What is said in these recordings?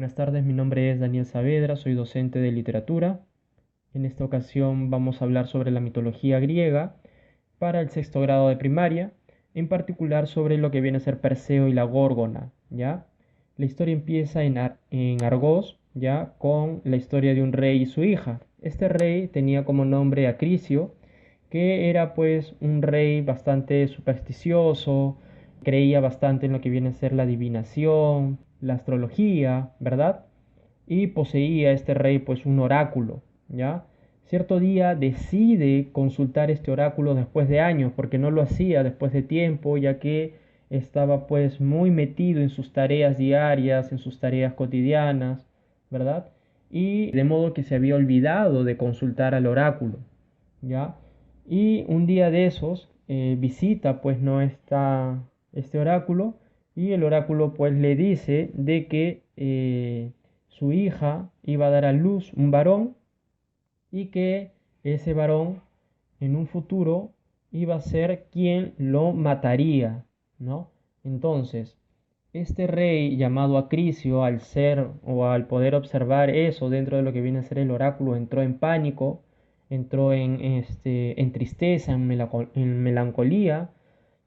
Buenas tardes, mi nombre es Daniel Saavedra, soy docente de literatura. En esta ocasión vamos a hablar sobre la mitología griega para el sexto grado de primaria, en particular sobre lo que viene a ser Perseo y la Górgona, ¿ya? La historia empieza en Argos, ¿ya? Con la historia de un rey y su hija. Este rey tenía como nombre Acricio, que era pues un rey bastante supersticioso, creía bastante en lo que viene a ser la adivinación, la astrología, ¿verdad? Y poseía este rey pues un oráculo, ¿ya? Cierto día decide consultar este oráculo después de años, porque no lo hacía después de tiempo, ya que estaba pues muy metido en sus tareas diarias, en sus tareas cotidianas, ¿verdad? Y de modo que se había olvidado de consultar al oráculo, ¿ya? Y un día de esos visita pues no está este oráculo y el oráculo pues le dice de que su hija iba a dar a luz un varón y que ese varón en un futuro iba a ser quien lo mataría, ¿no? Entonces, este rey llamado Acricio, al ser o al poder observar eso dentro de lo que viene a ser el oráculo, entró en pánico, entró en tristeza, en melancolía,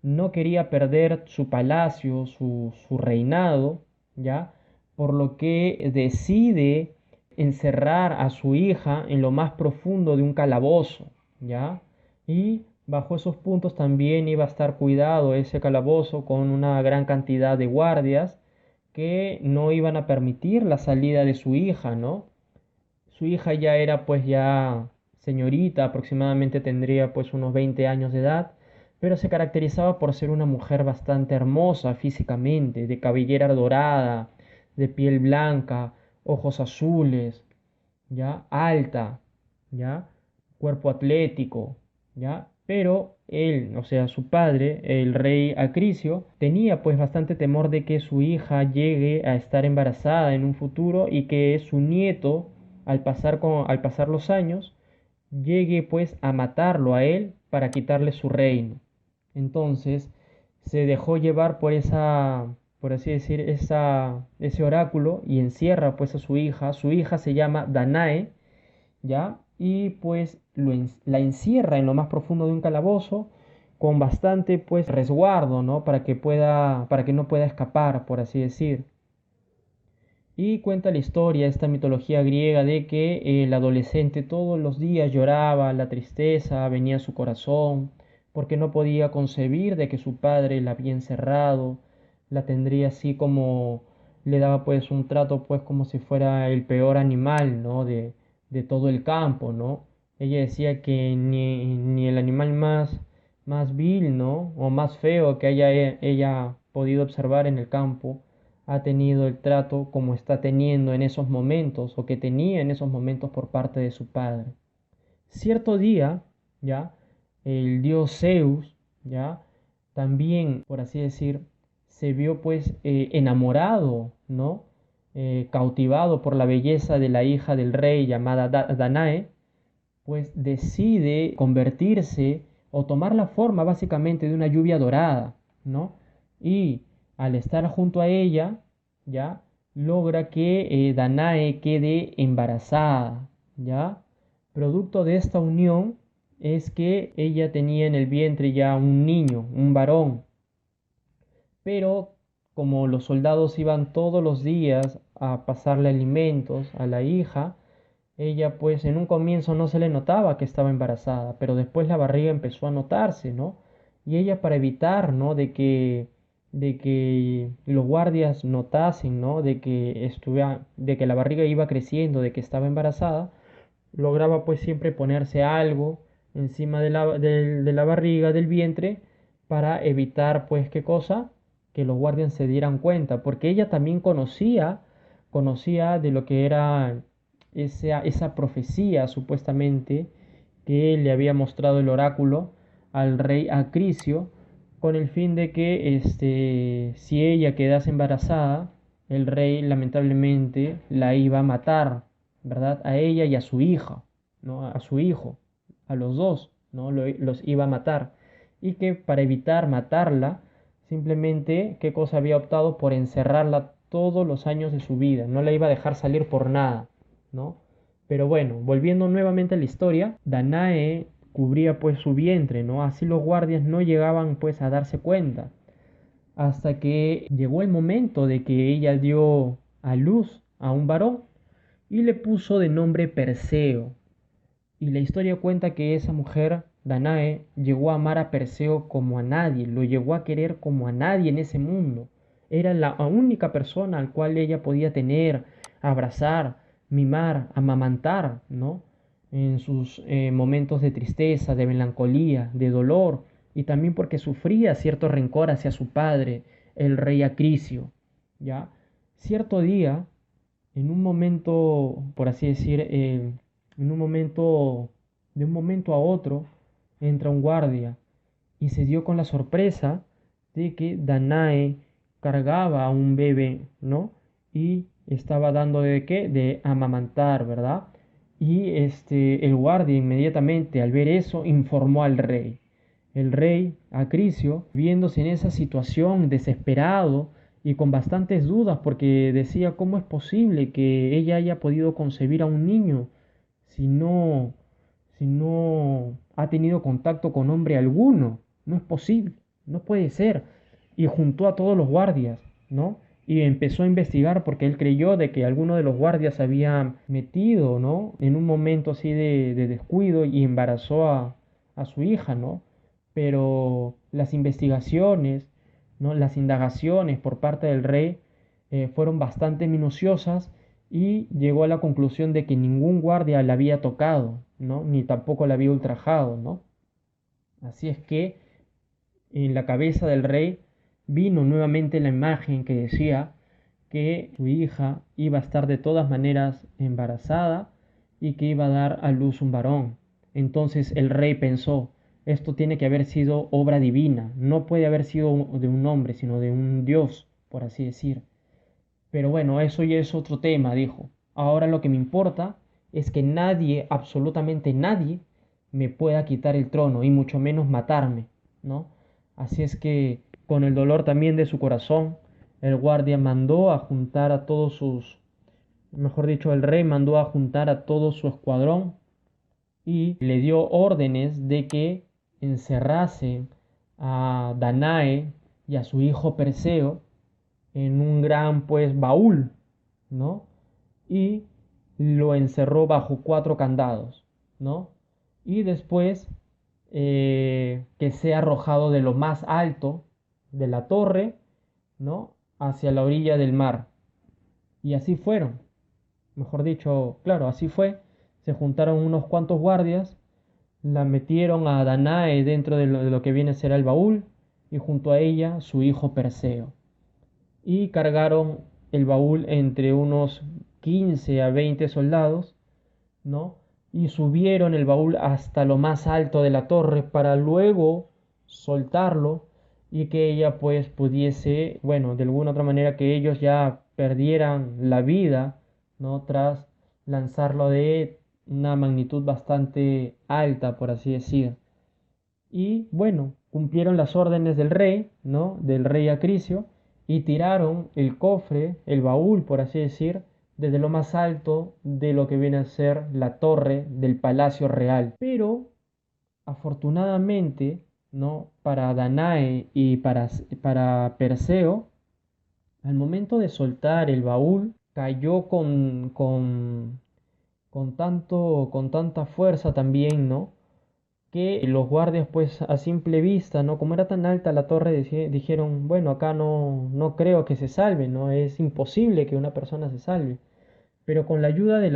no quería perder su palacio, su reinado, ¿ya? Por lo que decide encerrar a su hija en lo más profundo de un calabozo, ¿ya? Y bajo esos puntos también iba a estar cuidado ese calabozo con una gran cantidad de guardias que no iban a permitir la salida de su hija, ¿no? Su hija ya era pues ya señorita, aproximadamente tendría pues unos 20 años de edad, pero se caracterizaba por ser una mujer bastante hermosa físicamente, de cabellera dorada, de piel blanca, ojos azules, ya alta, ya cuerpo atlético, ya, pero él, o sea, su padre, el rey Acricio, tenía pues bastante temor de que su hija llegue a estar embarazada en un futuro y que su nieto, al pasar los años, llegue pues a matarlo a él para quitarle su reino. Entonces se dejó llevar por por así decir, ese oráculo y encierra pues a su hija. Su hija se llama Danae, ¿ya? Y pues la encierra en lo más profundo de un calabozo con bastante pues resguardo, ¿no? Para que no pueda escapar, por así decir. Y cuenta la historia, esta mitología griega, de que el adolescente todos los días lloraba, la tristeza venía a su corazón, porque no podía concebir de que su padre la había encerrado, la tendría así como le daba pues un trato pues como si fuera el peor animal, ¿no? De todo el campo, ¿no? Ella decía que ni el animal más vil, ¿no? O más feo que haya ella podido observar en el campo ha tenido el trato como está teniendo en esos momentos o que tenía en esos momentos por parte de su padre. Cierto día, ya, el dios Zeus, ya, también, por así decir, se vio pues enamorado, ¿no? Cautivado por la belleza de la hija del rey llamada Danae, pues decide convertirse o tomar la forma básicamente de una lluvia dorada, ¿no? Y al estar junto a ella, ya logra que Danae quede embarazada, ¿ya? Producto de esta unión es que ella tenía en el vientre ya un niño, un varón, pero como los soldados iban todos los días a pasarle alimentos a la hija, ella pues en un comienzo no se le notaba que estaba embarazada, pero después la barriga empezó a notarse, ¿no? Y ella para evitar, ¿no? De que los guardias notasen, ¿no? De que la barriga iba creciendo, de que estaba embarazada, lograba pues siempre ponerse algo encima de la barriga, del vientre, para evitar pues qué cosa, que los guardias se dieran cuenta, porque ella también conocía de lo que era esa profecía supuestamente que le había mostrado el oráculo al rey Acricio, con el fin de que si ella quedase embarazada, el rey lamentablemente la iba a matar, ¿verdad? A ella y a su hija, ¿no? A su hijo, a los dos, ¿no? Los iba a matar. Y que para evitar matarla, simplemente, ¿qué cosa había optado? Por encerrarla todos los años de su vida, no la iba a dejar salir por nada, ¿no? Pero bueno, volviendo nuevamente a la historia, Danae cubría pues su vientre, ¿no? Así los guardias no llegaban pues a darse cuenta, hasta que llegó el momento de que ella dio a luz a un varón y le puso de nombre Perseo. Y la historia cuenta que esa mujer, Danae, llegó a amar a Perseo como a nadie, lo llegó a querer como a nadie en ese mundo. Era la única persona al cual ella podía tener, abrazar, mimar, amamantar, ¿no? En sus momentos de tristeza, de melancolía, de dolor, y también porque sufría cierto rencor hacia su padre, el rey Acricio, ¿ya? Cierto día, en un momento, por así decir, en un momento, de un momento a otro, entra un guardia y se dio con la sorpresa de que Danae cargaba a un bebé, ¿no? Y estaba dando de qué, de amamantar, ¿verdad? Y el guardia inmediatamente al ver eso informó al rey. El rey, Acricio, viéndose en esa situación, desesperado y con bastantes dudas, porque decía, ¿cómo es posible que ella haya podido concebir a un niño si no, si no ha tenido contacto con hombre alguno? No es posible, no puede ser. Y juntó a todos los guardias, ¿no? Y empezó a investigar porque él creyó de que alguno de los guardias había metido, ¿no? En un momento así de descuido y embarazó a su hija, ¿no? Pero las investigaciones, ¿no? Las indagaciones por parte del rey fueron bastante minuciosas y llegó a la conclusión de que ningún guardia la había tocado, ¿no? Ni tampoco la había ultrajado, ¿no? Así es que en la cabeza del rey vino nuevamente la imagen que decía que su hija iba a estar de todas maneras embarazada y que iba a dar a luz un varón. Entonces el rey pensó, esto tiene que haber sido obra divina, no puede haber sido de un hombre, sino de un dios, por así decir. Pero bueno, eso ya es otro tema, dijo. Ahora lo que me importa es que nadie, absolutamente nadie, me pueda quitar el trono y mucho menos matarme, ¿no? Así es que, con el dolor también de su corazón, el guardia mandó a juntar a todos sus, mejor dicho, el rey mandó a juntar a todo su escuadrón y le dio órdenes de que encerrasen a Danae y a su hijo Perseo en un gran pues baúl, ¿no? Y lo encerró bajo 4 candados, ¿no? Y después que sea arrojado de lo más alto de la torre, ¿no? Hacia la orilla del mar. Y así fueron, mejor dicho, claro, así fue. Se juntaron unos cuantos guardias, la metieron a Danae dentro de lo que viene a ser el baúl y junto a ella su hijo Perseo. Y cargaron el baúl entre unos 15 a 20 soldados, ¿no? Y subieron el baúl hasta lo más alto de la torre para luego soltarlo y que ella pues pudiese, bueno, de alguna otra manera que ellos ya perdieran la vida, ¿no? Tras lanzarlo de una magnitud bastante alta, por así decir. Y bueno, cumplieron las órdenes del rey, ¿no? Del rey Acricio, y tiraron el cofre, el baúl, por así decir, desde lo más alto de lo que viene a ser la torre del palacio real. Pero, afortunadamente, ¿no? Para Danae y para Perseo, al momento de soltar el baúl, cayó con tanta fuerza también, ¿no? Que los guardias pues a simple vista, ¿no? Como era tan alta la torre, dijeron, bueno, acá no creo que se salve, ¿no? Es imposible que una persona se salve. Pero con la ayuda de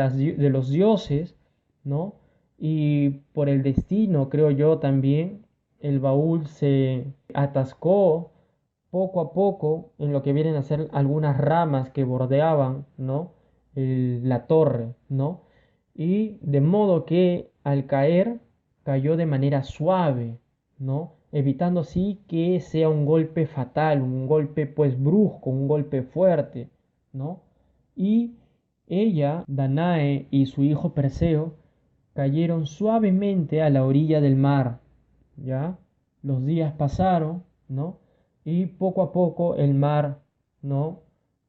los dioses, ¿no? Y por el destino, creo yo también, el baúl se atascó poco a poco en lo que vienen a ser algunas ramas que bordeaban, ¿no? La torre, ¿no? Y de modo que al caer cayó de manera suave, ¿no? Evitando así que sea un golpe fatal, un golpe pues brusco, un golpe fuerte, ¿no? Y ella, Danae y su hijo Perseo cayeron suavemente a la orilla del mar, ¿ya? Los días pasaron, ¿no? Y poco a poco el mar, ¿no?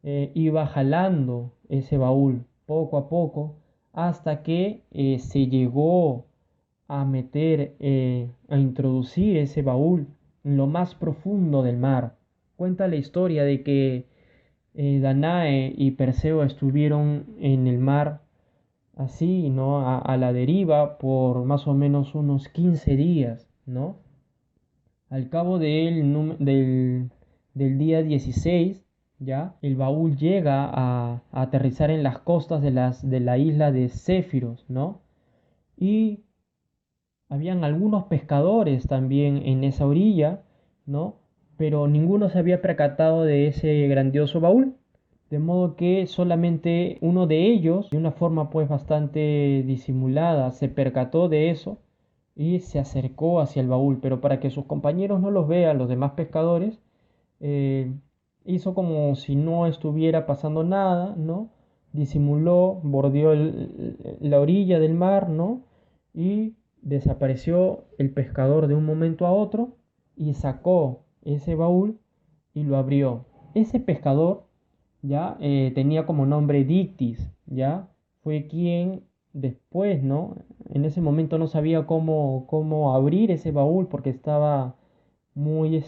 iba jalando ese baúl poco a poco hasta que se llegó a meter, a introducir ese baúl en lo más profundo del mar. Cuenta la historia de que Danae y Perseo estuvieron en el mar así, ¿no? A la deriva por más o menos unos 15 días, ¿no? Al cabo del día 16, ¿ya? El baúl llega a aterrizar en las costas de la isla de Céfiros, ¿no? Y habían algunos pescadores también en esa orilla, ¿no? Pero ninguno se había percatado de ese grandioso baúl. De modo que solamente uno de ellos, de una forma pues bastante disimulada, se percató de eso y se acercó hacia el baúl. Pero para que sus compañeros no los vean, los demás pescadores, eh, hizo como si no estuviera pasando nada, ¿no? Disimuló, bordeó la orilla del mar, ¿no? Y desapareció el pescador de un momento a otro y sacó ese baúl y lo abrió. Ese pescador ya tenía como nombre Dictis, ya fue quien después, ¿no? En ese momento no sabía cómo abrir ese baúl porque estaba muy,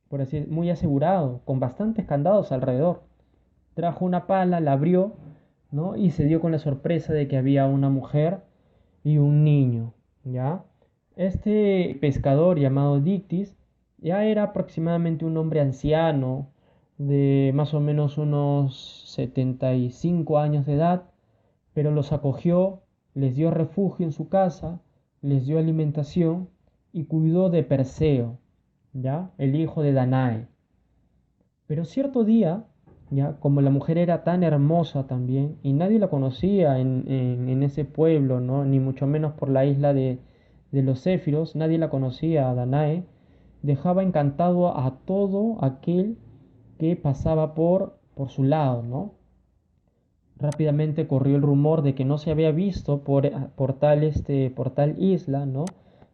por así, muy asegurado, con bastantes candados alrededor. Trajo una pala, la abrió, ¿no? Y se dio con la sorpresa de que había una mujer y un niño, ¿ya? Este pescador llamado Dictis ya era aproximadamente un hombre anciano de más o menos unos 75 años de edad, pero los acogió, les dio refugio en su casa, les dio alimentación y cuidó de Perseo, ¿ya? El hijo de Danae. Pero cierto día, ya, como la mujer era tan hermosa también, y nadie la conocía en ese pueblo, ¿no? Ni mucho menos por la isla de los Céfiros, nadie la conocía a Danae, dejaba encantado a todo aquel que pasaba por su lado, ¿no? Rápidamente corrió el rumor de que no se había visto por tal isla, ¿no?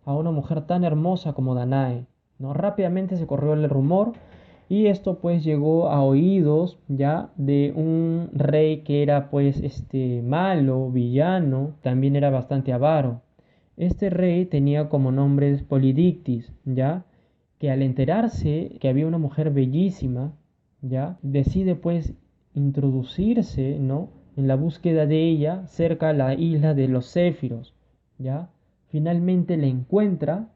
A una mujer tan hermosa como Danae, ¿no? Rápidamente se corrió el rumor y esto pues llegó a oídos ya de un rey que era pues malo, villano, también era bastante avaro. Este rey tenía como nombre Polidictis, ¿ya? Que al enterarse que había una mujer bellísima, ¿ya? Decide pues introducirse, ¿no? En la búsqueda de ella cerca a la isla de los Céfiros, ¿ya? Finalmente la encuentra,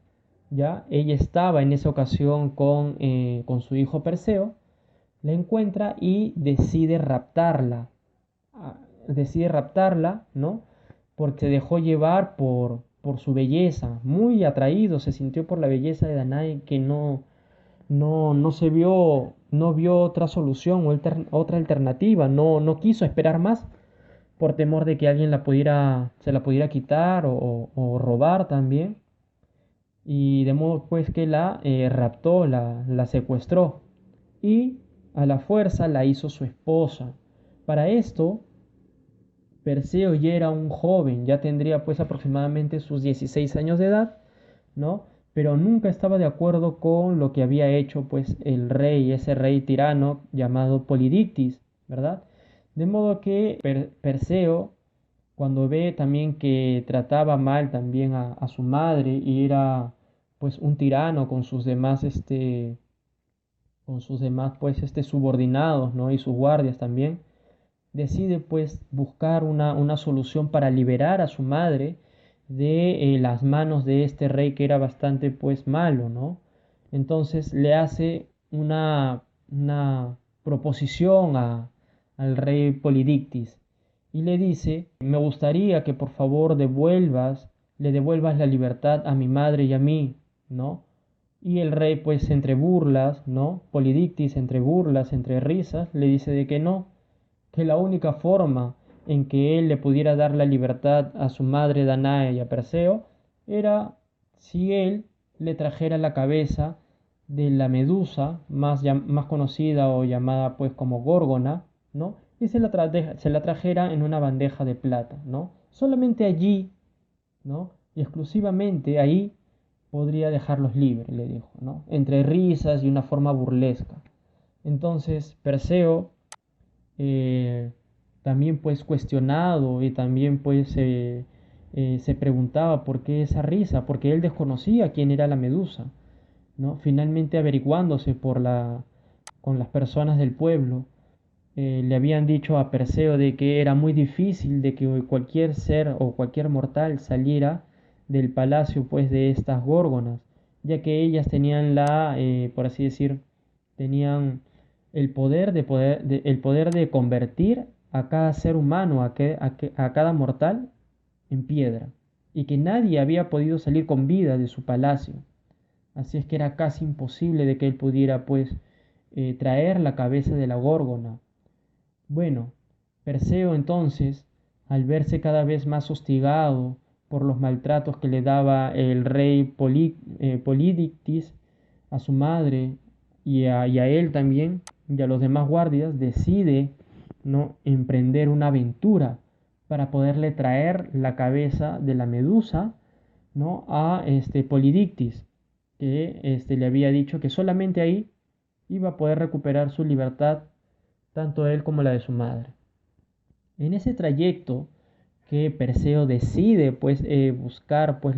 ¿ya? Ella estaba en esa ocasión con su hijo Perseo, la encuentra y decide raptarla, ¿no? Porque se dejó llevar por su belleza, muy atraído se sintió por la belleza de Danae que no se vio, no vio otra solución o otra alternativa, no quiso esperar más por temor de que alguien se la pudiera quitar o robar también. Y de modo pues que la raptó, la secuestró y a la fuerza la hizo su esposa. Para esto, Perseo ya era un joven, ya tendría pues aproximadamente sus 16 años de edad, ¿no? Pero nunca estaba de acuerdo con lo que había hecho pues el rey, ese rey tirano llamado Polidictis, ¿verdad? De modo que Perseo, cuando ve también que trataba mal también a su madre y era pues un tirano con sus demás pues subordinados, ¿no? Y sus guardias también, decide pues buscar una solución para liberar a su madre de las manos de este rey que era bastante pues malo, ¿no? Entonces le hace una proposición al rey Polidictis y le dice, me gustaría que por favor le devuelvas la libertad a mi madre y a mí, ¿no? Y el rey pues entre burlas, ¿no? Polidictis entre burlas, entre risas, le dice de que la única forma en que él le pudiera dar la libertad a su madre Danae y a Perseo era si él le trajera la cabeza de la medusa más conocida o llamada pues como Górgona, ¿no? Y se la trajera en una bandeja de plata, ¿no? Solamente allí, ¿no? Y exclusivamente ahí podría dejarlos libres, le dijo, ¿no? Entre risas y una forma burlesca. Entonces Perseo eh, también pues cuestionado y también pues se preguntaba por qué esa risa, porque él desconocía quién era la Medusa, ¿no? Finalmente averiguándose con las personas del pueblo, le habían dicho a Perseo de que era muy difícil de que cualquier ser o cualquier mortal saliera del palacio pues de estas górgonas, ya que ellas tenían por así decir, tenían el poder de convertir a cada ser humano, a cada mortal, en piedra, y que nadie había podido salir con vida de su palacio. Así es que era casi imposible de que él pudiera pues traer la cabeza de la górgona. Bueno, Perseo entonces, al verse cada vez más hostigado por los maltratos que le daba el rey Polidictis a su madre y a él también, y a los demás guardias, decide, ¿no?, emprender una aventura para poderle traer la cabeza de la Medusa, ¿no?, a Polidictis, que le había dicho que solamente ahí iba a poder recuperar su libertad, tanto él como la de su madre. En ese trayecto que Perseo decide pues buscar pues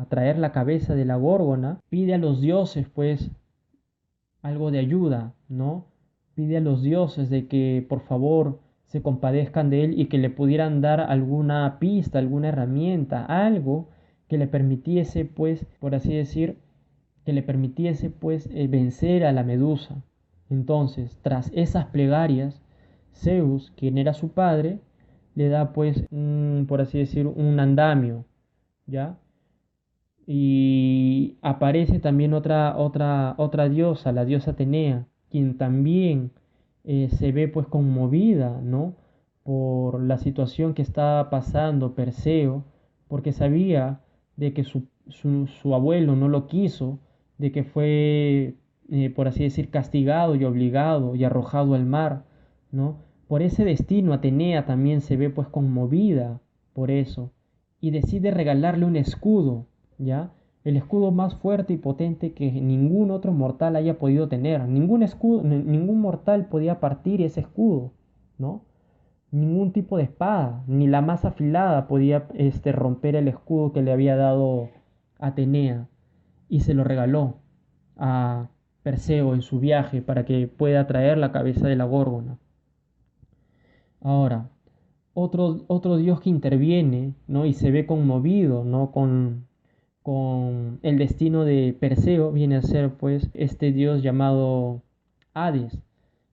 traer la cabeza de la Górgona, pide a los dioses pues algo de ayuda, ¿no? Pide a los dioses de que por favor se compadezcan de él y que le pudieran dar alguna pista, alguna herramienta, algo que le permitiese pues, por así decir, que le permitiese pues vencer a la Medusa. Entonces, tras esas plegarias, Zeus, quien era su padre, le da pues, por así decir, un andamio, ¿ya? Y aparece también otra diosa, la diosa Atenea, quien también se ve pues conmovida, ¿no?, por la situación que estaba pasando Perseo, porque sabía de que su abuelo no lo quiso, de que fue, por así decir, castigado y obligado y arrojado al mar, ¿no? Por ese destino Atenea también se ve pues conmovida por eso y decide regalarle un escudo, ¿ya? El escudo más fuerte y potente que ningún otro mortal haya podido tener. Ningún mortal podía partir ese escudo, ¿no? Ningún tipo de espada, ni la más afilada podía romper el escudo que le había dado Atenea. Y se lo regaló a Perseo en su viaje para que pueda traer la cabeza de la Górgona. Ahora, otro dios que interviene, ¿no?, y se ve conmovido, ¿no?, con el destino de Perseo, viene a ser pues este dios llamado Hades,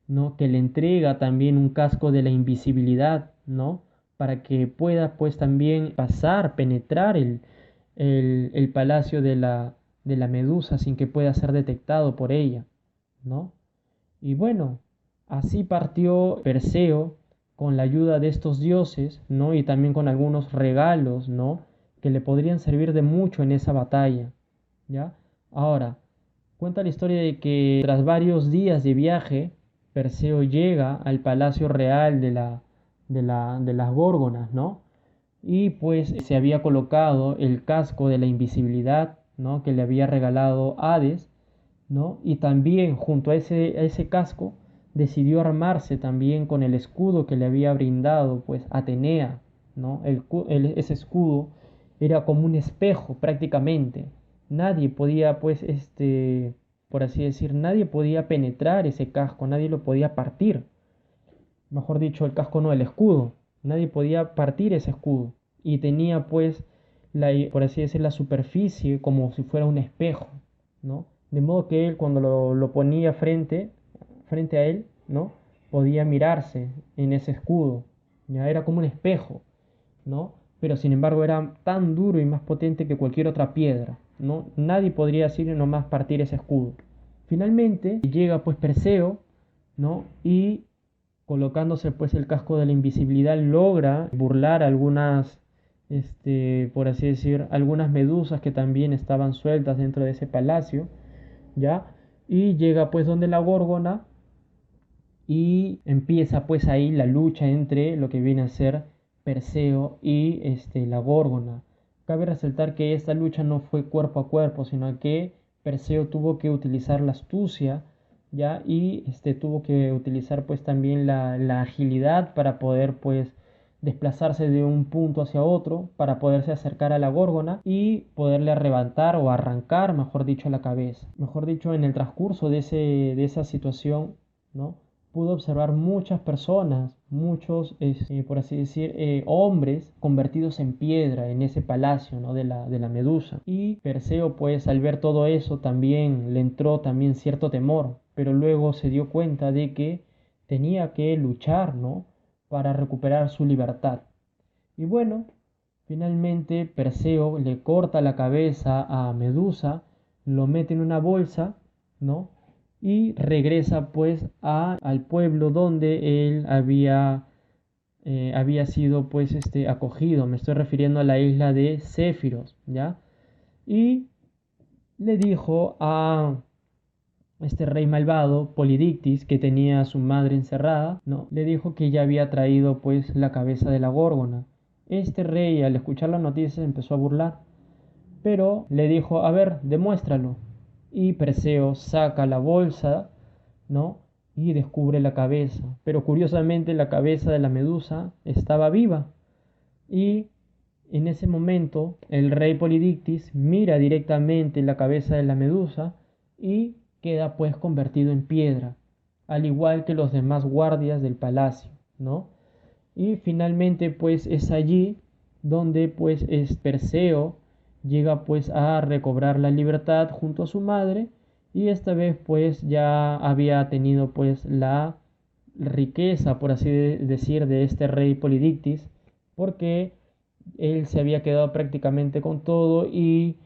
¿no?, que le entrega también un casco de la invisibilidad, ¿no?, para que pueda pues también pasar, penetrar el palacio de la Medusa sin que pueda ser detectado por ella, ¿no? Y bueno, así partió Perseo con la ayuda de estos dioses, ¿no? Y también con algunos regalos, ¿no?, que le podrían servir de mucho en esa batalla, ¿ya? Ahora, cuenta la historia de que tras varios días de viaje, Perseo llega al palacio real de las Górgonas, ¿no? Y pues se había colocado el casco de la invisibilidad, ¿no?, que le había regalado Hades, ¿no? Y también junto a ese casco decidió armarse también con el escudo que le había brindado pues Atenea, ¿no? Ese escudo era como un espejo prácticamente. Nadie podía pues por así decir, nadie podía penetrar ese casco, nadie lo podía partir. Mejor dicho, el casco no, el escudo. Nadie podía partir ese escudo. Y tenía pues por así decir, la superficie como si fuera un espejo, ¿no? De modo que él cuando lo ponía frente a él, ¿no?, podía mirarse en ese escudo. Ya era como un espejo, ¿no? Pero sin embargo era tan duro y más potente que cualquier otra piedra, ¿no? Nadie podría así nomás partir ese escudo. Finalmente llega pues Perseo, ¿no? Y colocándose pues el casco de la invisibilidad logra burlar algunas, por así decir, algunas medusas que también estaban sueltas dentro de ese palacio, ¿ya? Y llega pues donde la Górgona y empieza pues ahí la lucha entre lo que viene a ser Perseo y la Górgona. Cabe resaltar que esta lucha no fue cuerpo a cuerpo, sino que Perseo tuvo que utilizar la astucia ¿ya? Y tuvo que utilizar pues también la agilidad para poder pues desplazarse de un punto hacia otro, para poderse acercar a la górgona y poderle arrebatar o arrancar, mejor dicho, la cabeza. Mejor dicho, en el transcurso de esa situación, ¿no? Pudo observar muchas personas, muchos, por así decir, hombres convertidos en piedra en ese palacio, ¿no? de la Medusa. Y Perseo, pues, al ver todo eso, también le entró también cierto temor, pero luego se dio cuenta de que tenía que luchar, ¿no? Para recuperar su libertad. Y bueno, finalmente Perseo le corta la cabeza a Medusa, lo mete en una bolsa, ¿no? Y regresa pues al pueblo donde él había sido pues acogido. Me estoy refiriendo a la isla de Céfiros, ¿ya? Y le dijo a este rey malvado, Polidictis, que tenía a su madre encerrada, ¿no? Le dijo que ya había traído pues la cabeza de la górgona. Este rey, al escuchar la noticia, empezó a burlar, pero le dijo, a ver, demuéstralo. Y Perseo saca la bolsa, ¿no? Y descubre la cabeza. Pero curiosamente la cabeza de la Medusa estaba viva. Y en ese momento el rey Polidictis mira directamente la cabeza de la Medusa y queda pues convertido en piedra, al igual que los demás guardias del palacio, ¿no? Y finalmente pues es allí donde pues es Perseo llega pues a recobrar la libertad junto a su madre, y esta vez pues ya había tenido pues la riqueza, por así decir, de este rey Polidictis, porque él se había quedado prácticamente con todo, y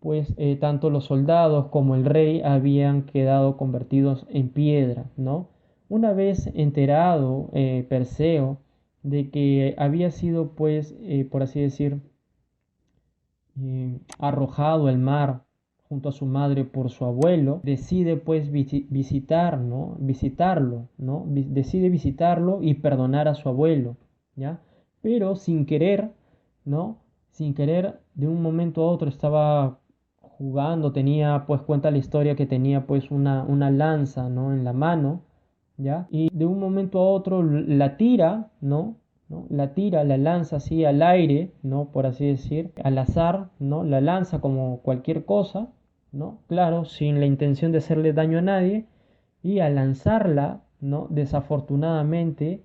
pues tanto los soldados como el rey habían quedado convertidos en piedra, ¿no? Una vez enterado Perseo de que había sido pues por así decir arrojado al mar junto a su madre por su abuelo, decide pues visitar, ¿no? Visitarlo, ¿no? Decide visitarlo y perdonar a su abuelo, ¿ya? Pero sin querer, ¿no? Sin querer, de un momento a otro estaba jugando, tenía, pues cuenta la historia que tenía pues una lanza, ¿no? En la mano, ¿ya? Y de un momento a otro la tira, ¿no? ¿No? La tira, la lanza así al aire, ¿no? Por así decir, al azar, ¿no? La lanza como cualquier cosa, ¿no? Claro, sin la intención de hacerle daño a nadie, y al lanzarla, ¿no? Desafortunadamente,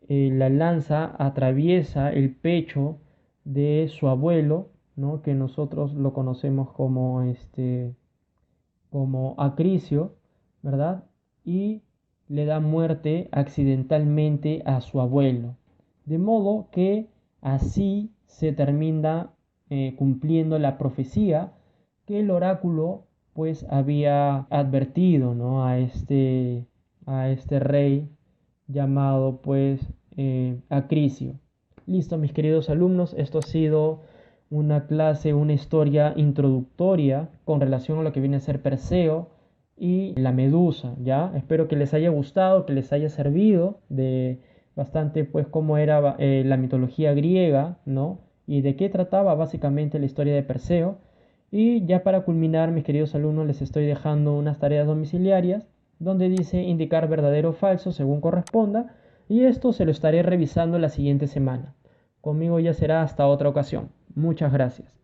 la lanza atraviesa el pecho de su abuelo, ¿no? Que nosotros lo conocemos como Acricio, ¿verdad? Y le da muerte accidentalmente a su abuelo. De modo que así se termina cumpliendo la profecía que el oráculo pues había advertido, ¿no? A este rey llamado pues Acricio. Listo, mis queridos alumnos, esto ha sido una clase, una historia introductoria con relación a lo que viene a ser Perseo y la Medusa, ¿ya? Espero que les haya gustado, que les haya servido de bastante, pues, cómo era la mitología griega, ¿no? Y de qué trataba básicamente la historia de Perseo. Y ya para culminar, mis queridos alumnos, les estoy dejando unas tareas domiciliarias donde dice indicar verdadero o falso según corresponda, y esto se lo estaré revisando la siguiente semana. Conmigo ya será hasta otra ocasión. Muchas gracias.